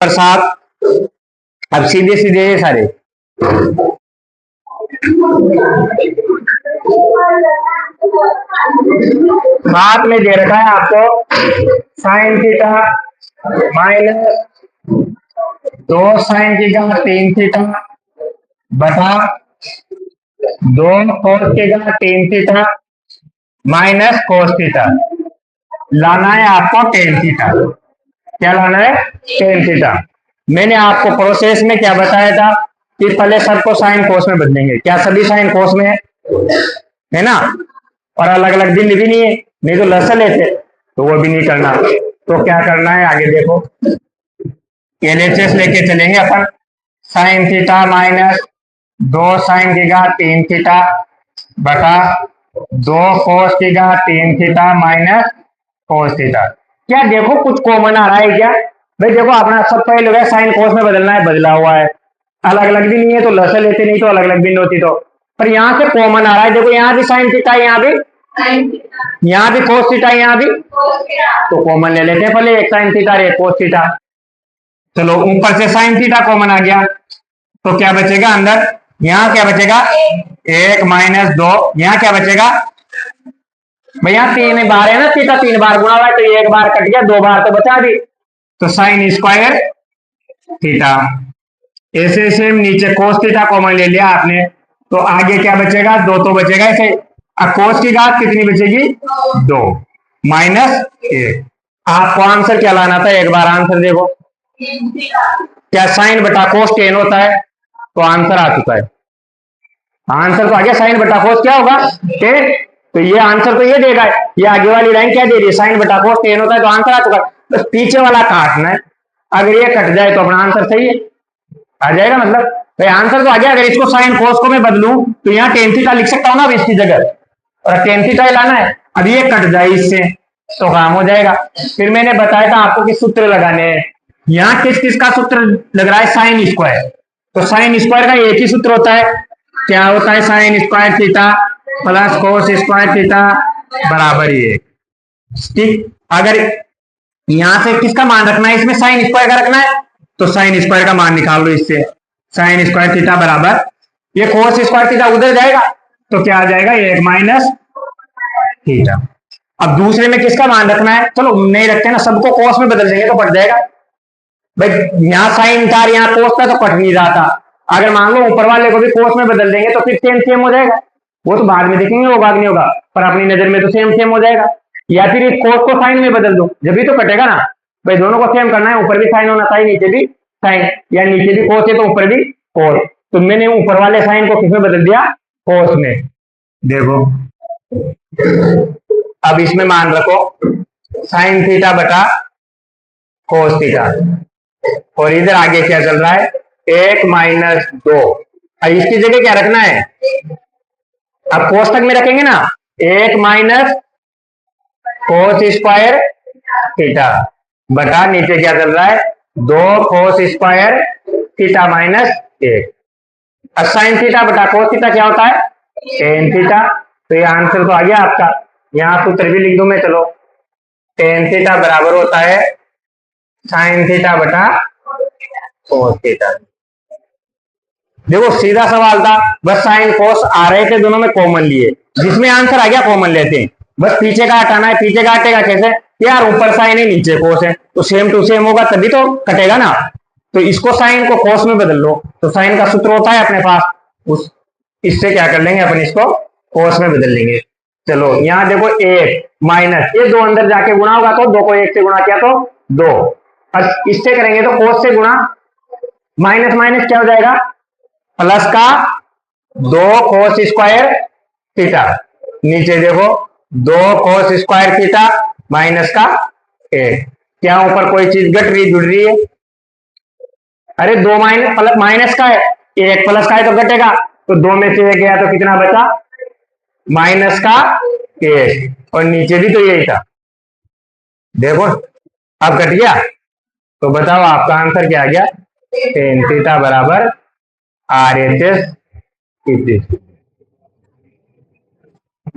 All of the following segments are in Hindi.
7। अब सीधे सीधे ये सारे हाथ में दे रखा है आपको sign theta minus 2 sine theta 3 theta बटा 2 cos theta 3 theta minus cos theta. लाना है आपको टेन थीटा। क्या लाना है? Tan theta. मैंने आपको प्रोसेस में क्या बताया था कि पहले सबको साइन कोस में बदलेंगे। क्या सभी साइन कोस में है ना? और अलग अलग दिन भी नहीं है, नहीं तो लसा लेते तो वो भी नहीं करना। तो क्या करना है आगे देखो, एलएचएस लेके चलेंगे अपन। Sine theta minus 2 sine theta 3 theta बटा 2 cos theta 3 theta minus cos theta. क्या देखो कुछ कॉमन आ रहा है क्या? भाई देखो अपना सब पहले है साइन कोस में बदलना है, बदला हुआ है। अलग अलग भी नहीं है तो लसा लेते, नहीं तो अलग अलग भी नहीं होती। तो पर यहाँ से कॉमन आ रहा है, देखो यहाँ भी साइन थीटा, यहाँ भी कोस थीटा, यहाँ भी तो कॉमन ले लेते हैं पहले, एक साइन थीटा एक कोस थीटा। चलो ऊपर से साइन थीटा कॉमन आ गया तो क्या बचेगा अंदर? यहाँ क्या बचेगा? 1 माइनस 2। यहाँ क्या बचेगा भैया? 3 बार है ना थीटा, 3 बार गुणा हुआ है तो 1 बार कट गया, 2 बार तो बचा दी। तो साइन स्क्वायर थीटा। ऐसे सेम नीचे कोस थीटा कॉमन ले लिया आपने तो आगे क्या बचेगा? 2 तो बचेगा ऐसे। अब कोस की घात कितनी बचेगी? 2 माइनस 1। आपको आंसर क्या लाना था? एक बार आंसर देखो। क्या साइन बटा कोस टेन होता है? तो आंसर आ चुका है। आंसर तो आ गया, साइन बटा कोस क्या होगा? टेन। तो ये आंसर तो ये देगा। ये आगे वाली लाइन क्या दे रही है? साइन बटा कोस टेन होता है, तो आंसर आ चुका है। बस पीछे वाला काटना है। अगर ये कट जाए तो अपना आंसर सही है, आ जाएगा। मतलब भाई आंसर तो आ गया। अगर इसको साइन कोस को मैं बदलूं तो यहाँ टेन थीटा लिख सकता हूँ ना अब इसकी जगह, और टेन थीटा लाना है। अब ये कट जाए इससे तो काम हो जाएगा। फिर मैंने बताया था आपको कि सूत्र लगाने हैं। यहाँ किस किस का सूत्र लग रहा है? Sine square. तो साइन स्क्वायर का एक ही सूत्र होता है। क्या होता है? Sign square theta plus cos square theta बराबर ये। ठीक, अगर यहां से किसका मान रखना है? इसमें साइन स्क्वायर का रखना है तो साइन स्क्वायर का मान निकाल लो इससे। साइन स्क्वायर थीटा बराबर ये कोस स्क्वायर थीटा उधर जाएगा तो क्या आ जाएगा? 1 माइनस थीटा। अब दूसरे में किसका मान रखना है? चलो नहीं रखते ना, सबको कोस में बदल देंगे तो पड़ जाएगा। भाई यहाँ साइन था, यहाँ कोस था तो कट नहीं रहा था। अगर मान लो ऊपर वाले को भी कोस में बदल देंगे तो फिर सेम सेम हो जाएगा। वो तो बाद में देखेंगे होगा कि नहीं होगा, पर अपनी नजर में तो सेम सेम हो जाएगा। या फिर इस कोस को साइन में बदल दो, जब भी तो कटेगा ना। भाई दोनों को सेम करना है, ऊपर भी साइन होना चाहिए नीचे भी साइन, या नीचे भी कोस है तो ऊपर भी कोस। तो मैंने ऊपर वाले साइन को किसमें बदल दिया? कोस में। देखो अब इसमें मान रखो साइन थीटा बटा कोस थीटा, और इधर आगे क्या चल रहा है? 1 माइनस 2। अब इसकी जगह क्या रखना है? अब कोस तक में रखेंगे ना, 1 माइनस कोस स्क्वायर थीटा बटा नीचे क्या चल रहा है? 2 कोस स्क्वायर थीटा माइनस 1। अब साइन थीटा बटा कोस थीटा क्या होता है? Tan theta. तो ये आंसर तो आ गया आपका। यहां सूत्र भी लिख दूं मैं, चलो। टेन थीटा बराबर होता है साइन थीटा बटा कोस थीटा। देखो सीधा सवाल था, बस साइन कोस आ रहे थे, दोनों में कॉमन लिए, जिसमें आंसर आ गया कॉमन लेते हैं। बस पीछे का हटाना है। पीछे का हटेगा कैसे? यार ऊपर साइन है नीचे कोस है तो सेम टू सेम होगा तभी तो कटेगा ना। तो इसको साइन को कोस में बदल लो तो साइन का सूत्र होता है अपने पास, उस इससे क्या कर लेंगे अपन? इसको कोस में बदल लेंगे। चलो यहाँ देखो 1 माइनस ये 2 अंदर जाके गुणा होगा तो 2 को 1 से गुणा किया तो 2। अब इससे करेंगे तो कोस से गुणा, माइनस माइनस क्या हो जाएगा? प्लस का 2 कोस स्क्वायर थीटा। नीचे देखो 2 कोस स्क्वायर थीटा माइनस का 1। क्या ऊपर कोई चीज घट रही जुड़ रही है? अरे 2 माइनस प्लस माइनस का है, 1 प्लस का है तो घटेगा। तो 2 में से 1 गया तो कितना बचा? माइनस का 1। और नीचे भी तो यही था, देखो अब कट गया। तो बताओ आपका आंसर क्या आ गया? टेन थीटा बराबर RHS।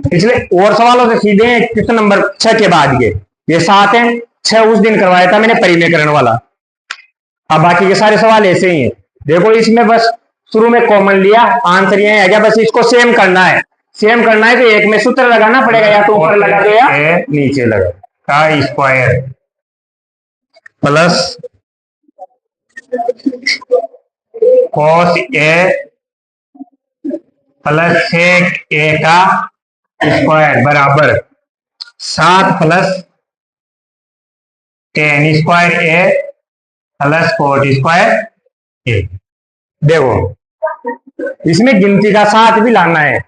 पिछले और सवालों से सीधे क्वेश्चन नंबर 6 के बाद ये 7 है। 6 उस दिन करवाया था मैंने परिमेकरण वाला। अब बाकी के सारे सवाल ऐसे ही है। देखो इसमें बस शुरू में कॉमन लिया, आंसर ये आ गया। बस इसको सेम करना है, सेम करना है तो एक में सूत्र लगाना पड़ेगा, या तो ऊपर लगा दो या नीचे लगा। का square plus cos A plus sec ए का स्क्वायर बराबर 7 plus ten square a plus coat square ए। देखो इसमें गिनती का 7 भी लाना है,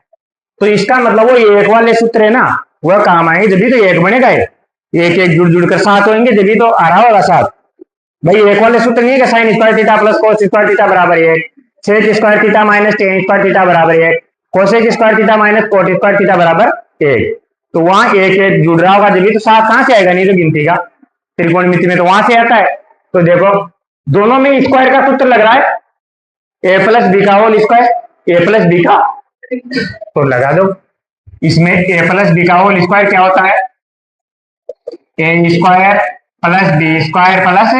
तो इसका मतलब वो एक वाले सूत्र है ना, वह काम आएंगे जब भी तो एक बनेगा। एक एक जुड़ जुड़ कर 7 होंगे जब भी तो आ रहा होगा 7। भाई एक वाले सूत्र नहीं है कि sine square theta plus cos square theta बराबर 1, sec square theta minus tan square theta बराबर 1, cosec square theta minus cot square theta बराबर 1। तो वहां एक एक जुड़ रहा होगा जब भी तो 7 कहां से आएगा, नहीं तो गिनती का त्रिकोणमिति में तो वहां से आता है। तो देखो दोनों में स्क्वायर का सूत्र लग रहा है, ए प्लस बी का whole square, a plus b का, तो लगा दो। इसमें ए प्लस बी का होल स्क्वायर क्या होता है, a square plus b square plus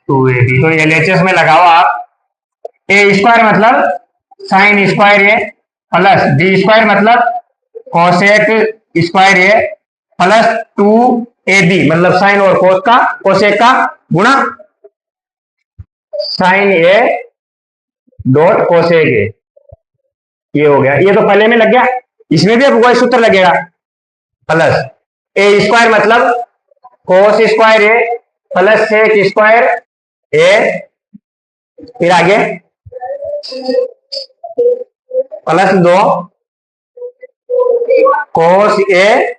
2ab। तो एलएचएस में लगाओ आप, ए स्क्वायर मतलब sine square a plus b square मतलब cosec square a plus 2ab मतलब साइन और कोस का कोसेक का गुणा sine a dot cosec a. ये हो गया, ये तो पहले में लग गया, इसमें भी अब वही सूत्र लगेगा। प्लस ए स्क्वायर मतलब cos square a plus sec square ए, फिर आगे प्लस 2 कोस ए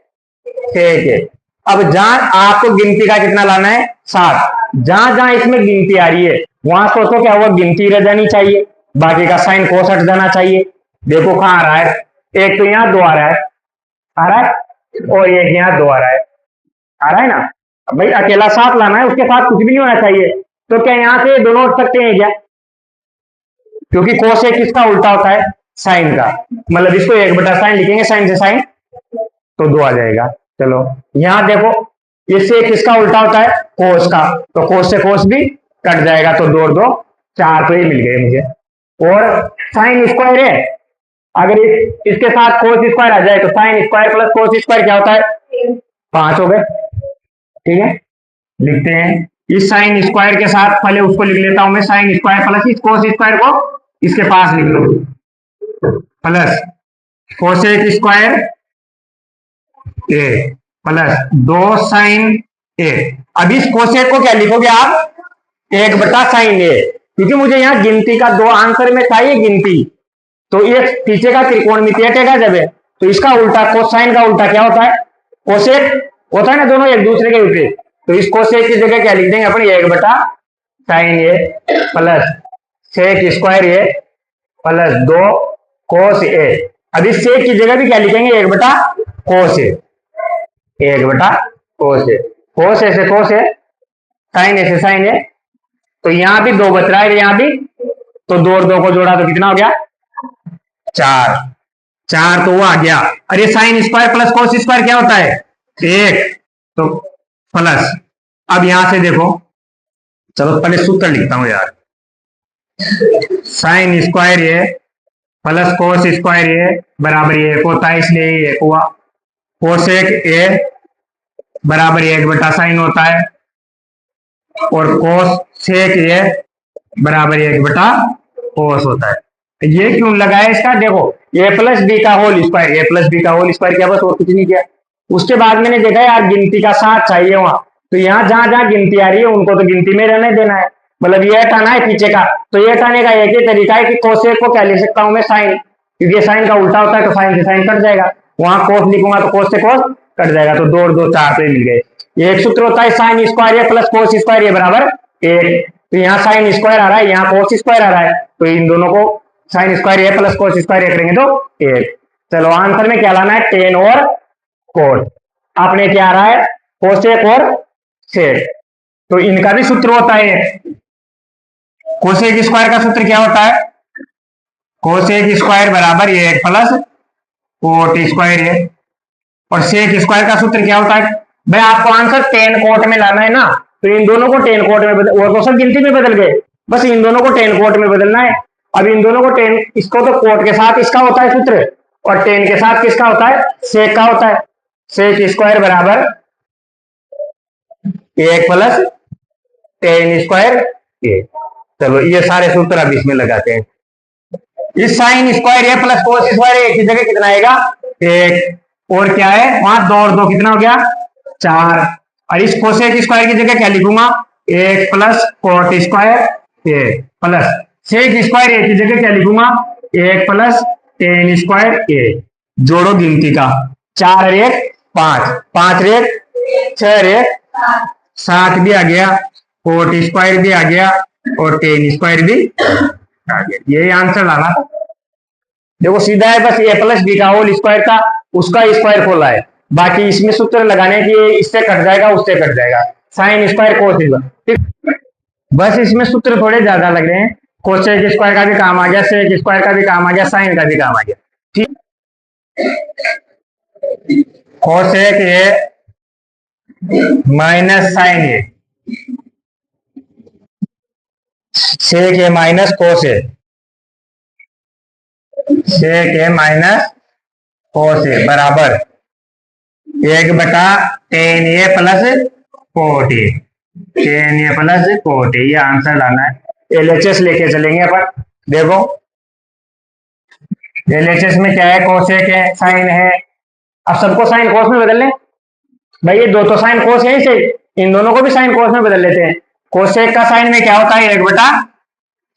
सेक ए। अब जहां आपको गिनती का कितना लाना है 7, जहां जहां इसमें गिनती आ रही है वहां सोचो क्या हुआ, गिनती रह जानी चाहिए, बाकी का साइन कोस हट जाना चाहिए। देखो कहां आ रहा है, एक तो यहाँ 2 आ रहा है, आ रहा है, और एक यहाँ 2 आ रहा है, आ रहा है ना। भाई अकेला 7 लाना है, उसके साथ कुछ भी नहीं होना चाहिए। तो क्या यहाँ से दोनों उठ सकते हैं क्या, क्योंकि कोस एक किसका उल्टा होता है, साइन का, मतलब इसको 1/sin लिखेंगे, साइन से साइन तो 2 आ जाएगा। चलो यहाँ देखो इससे किसका उल्टा होता है, कोस का, तो कोस से कोस भी कट जाएगा, तो 2 और 2 4, तो ये मिल गए मुझे। और साइन स्क्वायर है, अगर इसके साथ कोस स्क्वायर आ जाए तो sine square plus cos square क्या होता है, 5 हो गए। ठीक है, लिखते हैं इस साइन स्क्वायर के साथ, पहले उसको लिख लेता हूं मैं, साइन स्क्वायर प्लस इस कोस स्क्वायर को इसके पास लिख लो, plus cosec square a plus 2 sign ए। अब इस कोसेक को क्या लिखोगे आप, 1/sin ए, क्योंकि मुझे यहाँ गिनती का 2 आंसर में चाहिए गिनती, तो ये पीछे का त्रिकोणमिति हटेगा जब है, तो इसका उल्टा कोसाइन का उल्टा क्या होता है, कोसेक होता है ना, दोनों एक दूसरे के विपरीत। तो इस कोसेक की जगह क्या लिख देंगे अपन, 1/sin A plus sec square a plus 2 कोस ए। अब इस सेक की जगह भी क्या लिखेंगे, 1/cos ए, 1/cos ए, कोस ए से कोस ए, साइन ए से साइन ए। तो यहां भी 2 बच रहा है, यहां भी, तो 2 और 2 को जोड़ा तो कितना हो गया, 4, 4 तो वो आ गया। अरे sine square plus cos square क्या होता है, 1, तो प्लस। अब यहां से देखो, चलो पहले सूत्र लिखता हूं यार, sign square a plus cos square ए बराबर 1 होता है, इसलिए 1 हुआ। कोसेक ए बराबर 1/sin होता है, और कोस सेक ए बराबर 1/cos होता है। ये क्यों लगा है इसका, देखो ए प्लस बी का whole square, a plus b का होल स्क्वायर क्या, बस और कुछ नहीं किया। उसके बाद मैंने देखा यार गिनती का 7 चाहिए वहां, तो यहाँ जहां जहां गिनती आ रही है उनको तो गिनती में रहने देना है, मतलब ये हटाना है पीछे का। तो ये हटाने का एक ही तरीका है कि कोसेक को क्या लिख सकता हूं मैं, साइन, क्योंकि साइन का उल्टा होता है, तो साइन से साइन कट जाएगा, वहां कोस लिखूंगा तो कोस से कोस कट जाएगा, तो 2 और 2 4 पे मिल गए। एक सूत्र होता है sign square a plus cos square ए बराबर 1, तो यहाँ साइन स्क्वायर आ रहा है, यहाँ कोस स्क्वायर आ रहा है, तो इन दोनों को sign square a plus cos square ए करेंगे तो 1। चलो आंसर में क्या लाना है, टेन और कोट। आपने क्या आ रहा है, कोसेक और सेक, तो इनका भी सूत्र होता है, कोसेक स्क्वायर का सूत्र क्या होता है, कोसेक स्क्वायर बराबर 1 प्लस कोट स्क्वायर ए, और सेक स्क्वायर का सूत्र क्या होता है। भाई आपको आंसर टेन कोट में लाना है ना, तो इन दोनों को टेन कोट में बदल, वो तो सब गिनती में बदल गए, बस इन दोनों को टेन कोट में बदलना है। अब इन दोनों को टेन, इसको तो कोट के साथ इसका होता है सूत्र, और टेन के साथ किसका होता है, सेक का होता है। सेक स्क्वायर बराबर 1 प्लस टेन स्क्वायर ए। चलो ये सारे सूत्र अब इसमें लगाते हैं। इस sign square a plus cos square ए की जगह कितना आएगा, 1, और क्या है वहां 2 और 2 कितना हो गया, 4। और इस कोसेक स्क्वायर की जगह क्या लिखूंगा, 1 plus coat square a plus sec square ए की जगह क्या लिखूंगा, 1 प्लस टेन स्क्वायर ए। जोड़ो गिनती का, 4 1 5, 5 1 6 1 7 भी आ गया, कोट स्क्वायर भी आ गया, और टेन स्क्वायर भी आ गया। यही आंसर लाना था। देखो सीधा है, बस ए प्लस बी का होल स्क्वायर था, उसका स्क्वायर खोला है। बाकी इसमें सूत्र लगाने की, इससे कट जाएगा उससे कट जाएगा, साइन स्क्वायर कोस स्क्वायर, बस इसमें सूत्र थोड़े ज्यादा लग रहे हैं। कोसेक स्क्वायर का भी काम आ गया, सेक स्क्वायर का भी काम आ गया, साइन का भी काम आ गया। ठीक, cosec a minus sine a, sec a minus cos a, sec a minus cos a बराबर 1 बटा tan a plus cot a, tan a plus cot a. ये आंसर लाना है। एलएचएस लेके चलेंगे अपन। देखो एलएचएस में क्या है, कोसेक है, साइन है। अब सबको साइन कोस में बदल लें भाई, ये दो तो साइन कोस है इसे, इन दोनों को भी साइन कोस में बदल लेते हैं। कोसेक का साइन में क्या होता है, 1 बटा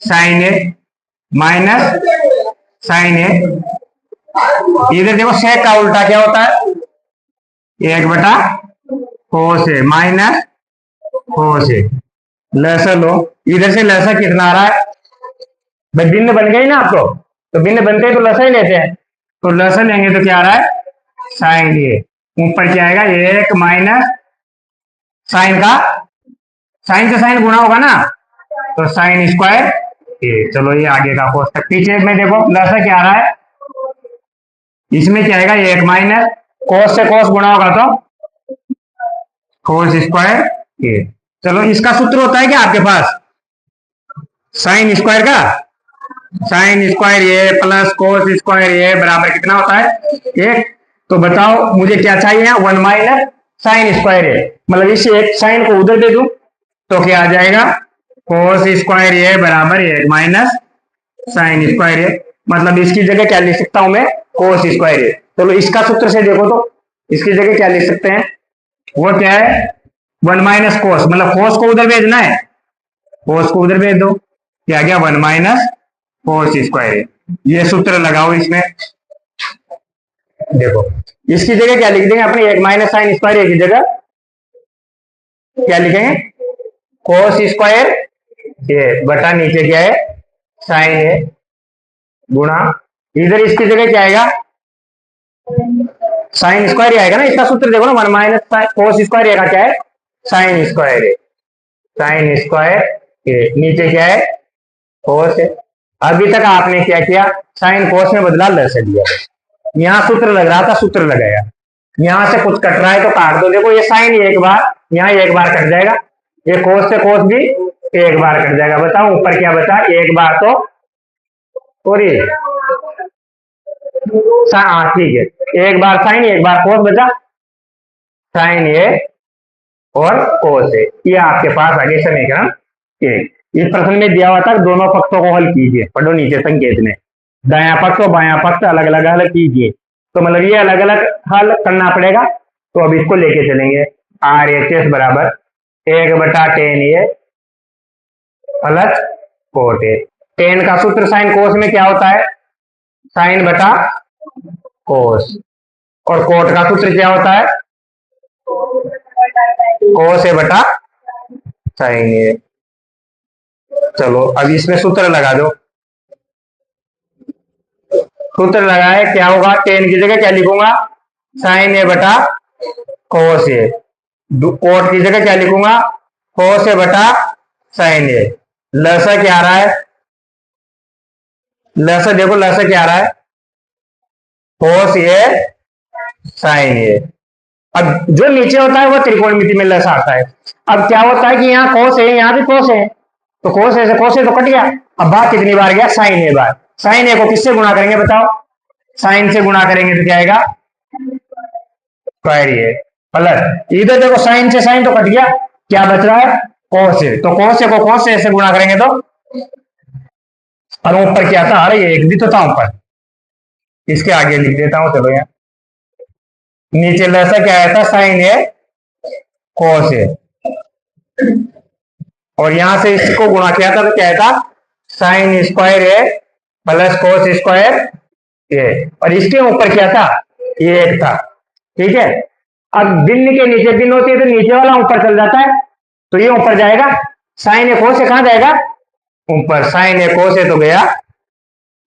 साइन ए माइनस साइन ए। इधर देखो सेक का उल्टा क्या होता है, 1 बटा कोस ए माइनस कोस ए। लसा लो, इधर से लसा कितना आ रहा है भाई, भिन्न बन गई ना आपको, तो भिन्न बनते हैं तो लसा ही लेते हैं। तो लसा लेंगे तो क्या आ रहा है, साइन ए, ऊपर क्या आएगा 1 माइनस साइन का, साइन से साइन गुणा होगा ना, तो साइन स्क्वायर ए। चलो ये आगे का कोस तक। पीछे में देखो लसा क्या आ रहा है, इसमें क्या आएगा 1 माइनस कोस से कोस गुणा होगा तो कोस स्क्वायर ए। चलो इसका सूत्र होता है क्या आपके पास, साइन स्क्वायर का, sign square a plus cos square ए बराबर कितना होता है, 1। तो बताओ मुझे क्या चाहिए, 1 माइनस साइन स्क्वायर ए, मतलब इस एक साइन को उधर दे दूं तो क्या आ जाएगा, कोस स्क्वायर ए बराबर 1 माइनस साइन स्क्वायर ए। मतलब इसकी जगह क्या लिख सकता हूं मैं, कोस स्क्वायर ए। चलो इसका सूत्र से देखो तो इसकी जगह क्या लिख सकते हैं, वो क्या है 1 माइनस कोस, मतलब कोस को उधर भेजना है, कोस को उधर भेज दो, क्या गया 1 माइनस कोस स्क्वायर ए। ये सूत्र लगाओ इसमें। देखो इसकी जगह क्या लिख देंगे अपने, 1 माइनस साइन स्क्वायर ए की जगह क्या लिखेंगे, कोस स्क्वायर ए बटा नीचे क्या है साइन ए गुणा, इधर इसकी जगह क्या आएगा, साइन स्क्वायर आएगा ना। इसका सूत्र देखो ना, 1 माइनस कोस स्क्वायर ए का क्या है, साइन स्क्वायर ए, साइन स्क्वायर ए, नीचे क्या है कोस है। अभी तक आपने क्या किया, साइन कोस में बदला, लस दिया, यहाँ सूत्र लग रहा था सूत्र लगाया, यहाँ से कुछ कट रहा है तो काट दो। देखो ये साइन एक बार, यहाँ एक बार कट जाएगा, ये कोस से कोस भी एक बार कट जाएगा। बताओ ऊपर क्या बचा, एक बार तो सॉरी ठीक है, एक बार साइन एक बार कोस बचा, साइन ए और कोस ए। ये आपके पास आगे समीकरण एक। इस प्रश्न में दिया हुआ था दोनों पक्षों को हल कीजिए, पढ़ो नीचे संकेत में, दायां पक्ष और बायां पक्ष अलग अलग हल कीजिए। तो मतलब ये अलग अलग हल करना पड़ेगा। तो अब इसको लेके चलेंगे, आर एच एस बराबर 1 बटा tan a plus cot a. Ten का सूत्र साइन कोस में क्या होता है, साइन बटा कोस, और कोट का सूत्र क्या होता है, कोस ए बटा साइन ए। चलो अब इसमें सूत्र लगा दो, सूत्र लगाए क्या होगा, टेन की जगह क्या लिखूंगा, साइन ए बटा कोस ए, कोट की जगह क्या लिखूंगा, कोस ए बटा साइन ए। लसा क्या आ रहा है, लसा देखो लसा क्या आ रहा है, कोस ए साइन ए, अब जो नीचे होता है वो त्रिकोणमिति में लस आता है। अब क्या होता है कि यहाँ कोस है, यहाँ भी कोस है, तो कोस है से कोस है तो कट गया। अब भाग कितनी बार गया, साइन ए बार। साइन ए को किससे गुणा करेंगे बताओ, साइन से गुणा करेंगे तो क्या आएगा, स्क्वायर ए प्लस, इधर देखो साइन से साइन तो कट गया, क्या बच रहा है, कोस ए, तो कोस ए को कोस ए से गुणा करेंगे तो, और ऊपर क्या था, अरे एक भी तो था ऊपर, इसके आगे लिख देता हूं, चलो यहाँ नीचे लसा क्या आया था, साइन ए कोस ए, और यहां से इसको गुणा किया था तो क्या था, sign square a plus cos square ए, और इसके ऊपर क्या था, ये एक था, ठीक है। अब भिन्न के नीचे भिन्न होती है तो नीचे वाला ऊपर चल जाता है, तो ये ऊपर जाएगा, साइन ए कोस से कहां जाएगा, ऊपर, साइन ए कोस से तो गया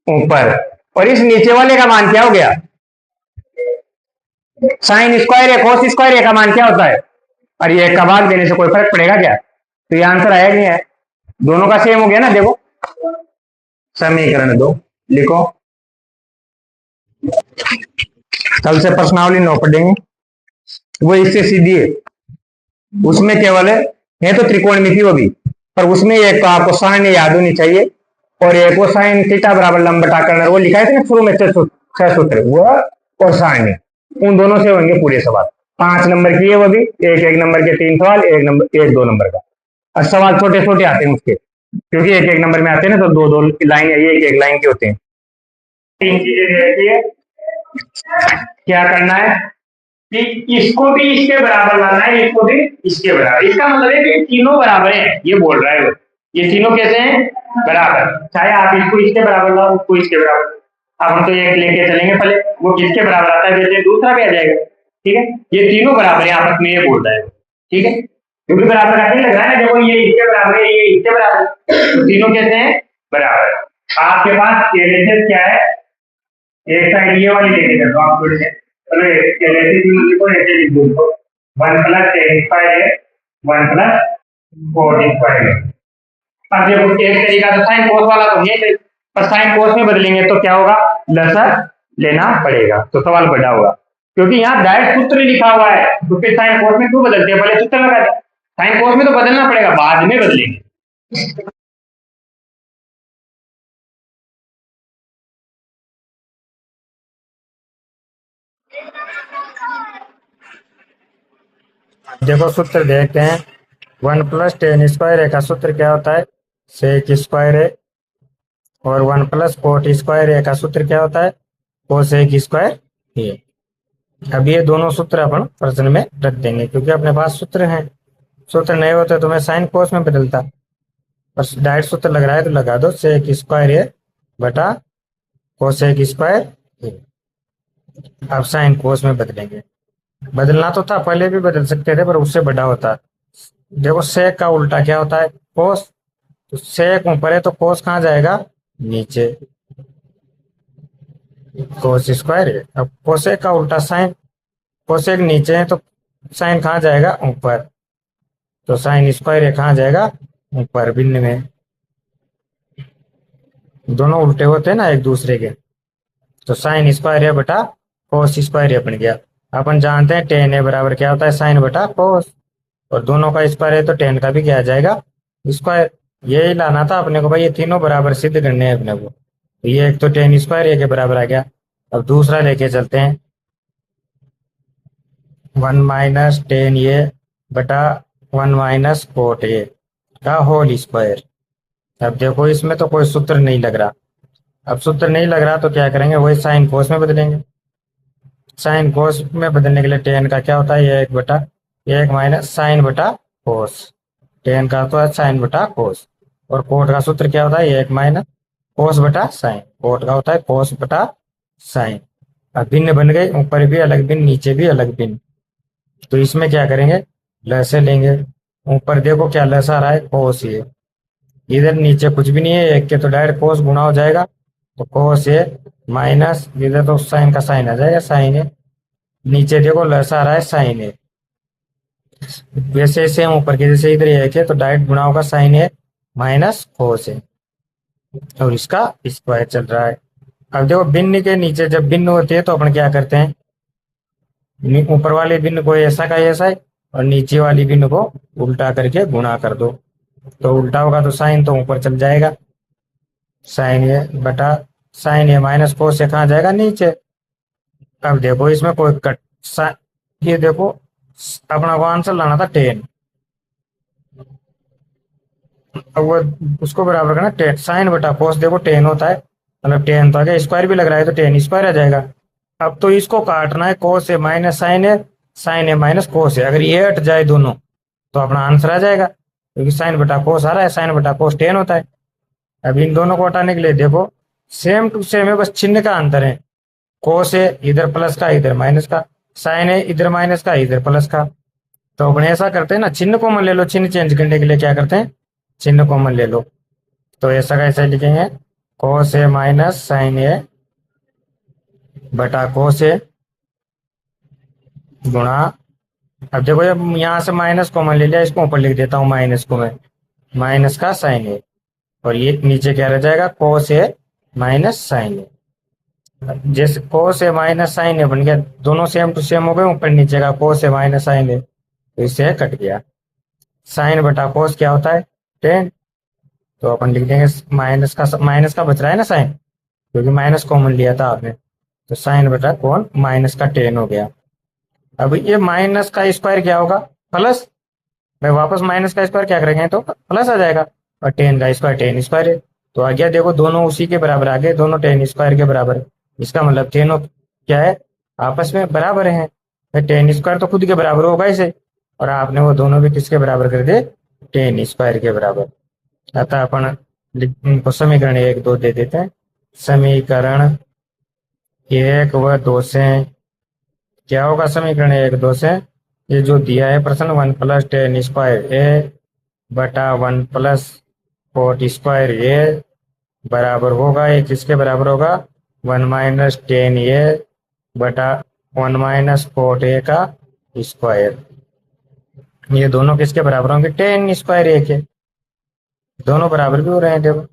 ऊपर, और इस नीचे वाले का मान क्या हो गया, साइन स्क्वायर ए कोस स्क्वायर ए का मान क्या होता है, और ये एक का भाग देने से कोई फर्क पड़ेगा क्या, तो ये आंसर आया नहीं है, दोनों का सेम हो गया ना। देखो समीकरण दो लिखो, कल से प्रश्नावली नो पढ़ेंगे, वो इससे सीधी है, उसमें केवल है तो त्रिकोणमिति वो भी, पर उसमें एक तो आपको साइन याद होनी चाहिए, और एक वो साइन थीटा बराबर लंब बटा करना, वो लिखा है था ना शुरू में छह सूत्र, वो और साइन, उन दोनों से होंगे पूरे सवाल, 5 नंबर की है वो भी, एक नंबर के 3 सवाल, एक 2 नंबर का, और सवाल छोटे छोटे आते हैं उसके, क्योंकि एक नंबर में आते हैं ना, तो 2 2 लाइन, ये एक लाइन के होते हैं। 3 चीजें रहती है, क्या करना है कि इसको भी इसके बराबर लाना है, इसको भी इसके बराबर, इसका मतलब है कि तीनों बराबर हैं, ये बोल रहा है वो, ये तीनों कैसे हैं, बराबर, चाहे आप इसको इसके बराबर लाओ, उसको इसके बराबर, अब हम तो एक लेके चलेंगे पहले, वो किसके बराबर आता है वैसे दूसरा भी आ जाएगा, ठीक है, ये तीनों बराबर है आपस में, ये बोल रहा है, ठीक है, क्योंकि बराबर का नहीं लग रहा है ना, जब ये इसके बराबर है, ये इसके बराबर, तो तीनों कैसे हैं, बराबर। आपके पास एलएचएस क्या है, एक साइड ये वाली लेके चलो आप थोड़ी देर, चलो एलएचएस लिखो, ऐसे लिख दो, 1 प्लस टेन स्क्वायर है, 1 प्लस 4 स्क्वायर है। अब देखो एक तरीका तो साइन कोस वाला तो है, पर साइन कोस में बदलेंगे तो क्या होगा, लसर लेना पड़ेगा, तो सवाल बड़ा होगा, क्योंकि यहाँ डायरेक्ट सूत्र लिखा हुआ है, तो फिर साइन कोस में क्यों बदलते हैं, पहले सूत्र लगा दे, साइन कोस में तो बदलना पड़ेगा, बाद में बदलेंगे। देखो सूत्र देखते हैं, 1 प्लस टेन स्क्वायर ए का सूत्र क्या होता है, सेक स्क्वायर ए, और 1 प्लस कोट स्क्वायर ए का सूत्र क्या होता है, कोसेक स्क्वायर ए। अब ये दोनों सूत्र अपन प्रश्न में रख देंगे, क्योंकि अपने पास सूत्र हैं, सूत्र नहीं होते तो मैं साइन कोस में बदलता, पर डायरेक्ट सूत्र लग रहा है तो लगा दो, सेक स्क्वायर ए बटा कोसेक स्क्वायर ए। अब साइन कोस में बदलेंगे, बदलना तो था, पहले भी बदल सकते थे पर उससे बड़ा होता। देखो सेक का उल्टा क्या होता है, कोस, तो सेक ऊपर है तो कोस कहाँ जाएगा, नीचे, कोस स्क्वायर है। अब कोसेक का उल्टा साइन, कोसेक नीचे है तो साइन कहाँ जाएगा, ऊपर, तो साइन स्क्वायर है कहाँ जाएगा, ऊपर भिन्न में, दोनों उल्टे होते हैं ना एक दूसरे के, तो साइन स्क्वायर है बटा कोस स्क्वायर है बन गया। अपन जानते हैं टेन ए बराबर क्या होता है, साइन बटा कोस, और दोनों का स्क्वायर है तो टेन का भी क्या आ जाएगा, स्क्वायर। यही लाना था अपने को भाई, ये तीनों बराबर सिद्ध करने हैं अपने को, तो ये एक तो टेन स्क्वायर ए के बराबर आ गया। अब दूसरा लेके चलते हैं, 1 माइनस टेन ए बटा 1 माइनस कोट ए का होल स्क्वायर। अब देखो इसमें तो कोई सूत्र नहीं लग रहा, अब सूत्र नहीं लग रहा तो क्या करेंगे, वही साइन कोस में बदलेंगे। साइन कोस में बदलने के लिए टेन का क्या होता है, ये 1 बटा 1 माइनस साइन बटा कोस, टेन का तो है साइन बटा कोस, और कोट का सूत्र क्या होता है, 1 माइनस कोस बटा साइन, कोट का होता है कोस बटा साइन। अब भिन्न बन गए, ऊपर भी अलग भिन्न, नीचे भी अलग भिन्न, तो इसमें क्या करेंगे, लसे लेंगे, ऊपर देखो क्या लस आ रहा है, कोस ये, इधर नीचे कुछ भी नहीं है, एक के तो डायरेक्ट कोस गुणा हो जाएगा, तो कोस ए माइनस इधर तो साइन का साइन आ जाएगा, साइन ए, नीचे देखो लस आ रहा है साइन ए, वैसे सेम ऊपर के जैसे इधर एक है तो डायरेक्ट गुणा होगा साइन ए माइनस कोस ए, और इसका स्क्वायर चल रहा है। अब देखो भिन्न के नीचे जब भिन्न होती है तो अपन क्या करते हैं, ऊपर वाले भिन्न को ऐसा का ऐसा है और नीचे वाली भिन्न को उल्टा करके गुणा कर दो। तो उल्टा होगा तो साइन तो ऊपर चल जाएगा, साइन ए बटा साइन ए माइनस कोस से कहाँ जाएगा नीचे। अब देखो इसमें कोई कट ये देखो अपना को आंसर लाना था 10, अब वो उसको बराबर करना 10 साइन बटा कोस, देखो 10 होता है मतलब 10 तो आ गया, स्क्वायर भी लग रहा है तो 10 स्क्वायर आ जाएगा। अब तो इसको काटना है, कोस ए माइनस साइन ए माइनस कोस है, अगर ये हट जाए दोनों तो अपना आंसर आ जाएगा, क्योंकि साइन बटा कोस आ रहा है, साइन बटा कोस 10 होता है। अब इन दोनों को हटाने के लिए देखो सेम टू सेम है, बस चिन्ह का अंतर है। कोस है इधर प्लस का इधर माइनस का, साइन है इधर माइनस का इधर प्लस का। तो अपने ऐसा करते हैं ना, चिन्ह कॉमन ले लो, चिन्ह चेंज करने के लिए क्या करते हैं चिन्ह कॉमन ले लो। तो ऐसा कैसे लिखेंगे, कोस ए माइनस साइन ए बटा कोस ए गुणा, अब देखो जब यहाँ से माइनस कॉमन ले लिया, इसको ऊपर लिख देता हूँ माइनस को मैं, माइनस का साइन ए, और ये नीचे क्या रह जाएगा कोस ए माइनस साइन ए। जैसे कोस ए माइनस साइन ए बन गया, दोनों सेम टू सेम हो गए, ऊपर नीचे का कोस ए माइनस साइन ए, तो इससे कट गया। साइन बटा कोस क्या होता है 10, तो अपन लिख देंगे माइनस का बच रहा है ना साइन, क्योंकि माइनस कॉमन लिया था आपने, तो साइन बटा कौन माइनस का 10 हो गया। अब ये माइनस का स्क्वायर क्या होगा प्लस, मैं वापस माइनस का स्क्वायर क्या करेंगे तो प्लस आ जाएगा, और 10 का स्क्वायर 10 स्क्वायर है, तो आ गया देखो दोनों उसी के बराबर आ गए, दोनों 10 स्क्वायर के बराबर है। इसका मतलब तीनों क्या है आपस में बराबर हैं, 10 स्क्वायर तो खुद के बराबर होगा इसे, और आपने वो दोनों भी किसके बराबर कर दिए 10 स्क्वायर के बराबर। अतः अपन इनको समीकरण 1 2 दे देते हैं। समीकरण 1 व 2 से क्या होगा, समीकरण 1 2 से ये जो दिया है प्रश्न 1 प्लस 10 स्क्वायर ए बटा 1 प्लस 4 स्क्वायर ए बराबर होगा, ये किसके बराबर होगा 1 माइनस 10 ए बटा 1 माइनस 4 ए का स्क्वायर। ये दोनों किसके बराबर होंगे 10 स्क्वायर ए के, दोनों बराबर भी हो रहे हैं देखो।